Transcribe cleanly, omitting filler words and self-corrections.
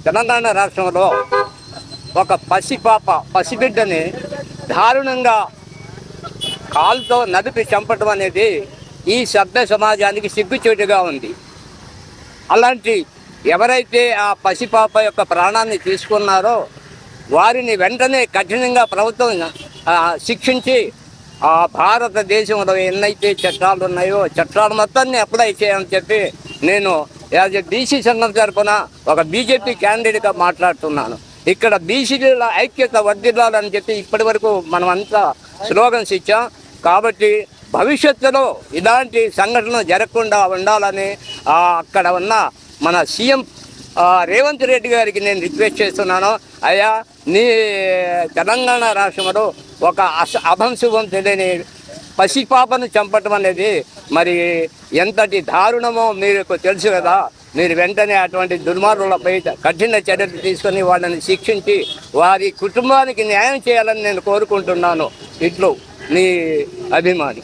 తెలంగాణ రాష్ట్రంలో ఒక పసిబిడ్డని దారుణంగా కాలుతో నడిపి చంపడం అనేది ఈ సభ్య సమాజానికి సిగ్గుచేటుగా ఉంది. అలాంటి ఎవరైతే ఆ పసిపాప యొక్క ప్రాణాన్ని తీసుకున్నారో వారిని వెంటనే కఠినంగా ప్రభుత్వం శిక్షించి ఆ భారతదేశంలో ఎన్నైతే చట్టాలు ఉన్నాయో చట్టాలు మొత్తాన్ని అప్లై చేయని చెప్పి నేను యాజ్ ఎ బీసీ సంఘం తరఫున ఒక బీజేపీ క్యాండిడేట్గా మాట్లాడుతున్నాను. ఇక్కడ బీసీల ఐక్యత వర్ధిల్లాలని చెప్పి ఇప్పటి వరకు మనం అంతా స్లోగన్స్ ఇచ్చాం. కాబట్టి భవిష్యత్తులో ఇలాంటి సంఘటనలు జరగకుండా ఉండాలని అక్కడ ఉన్న మన సీఎం రేవంత్ రెడ్డి గారికి నేను రిక్వెస్ట్ చేస్తున్నాను. అయ్యా, నీ తెలంగాణ రాష్ట్రంలో ఒక అభంశుభం తెలియని పసిపాపను చంపటం అనేది మరి ఎంతటి దారుణమో మీకు తెలుసు కదా. మీరు వెంటనే అటువంటి దుర్మార్గులపై కఠిన చర్యలు తీసుకొని వాళ్ళని శిక్షించి వారి కుటుంబానికి న్యాయం చేయాలని నేను కోరుకుంటున్నాను. ఇట్లు నీ అభిమాని.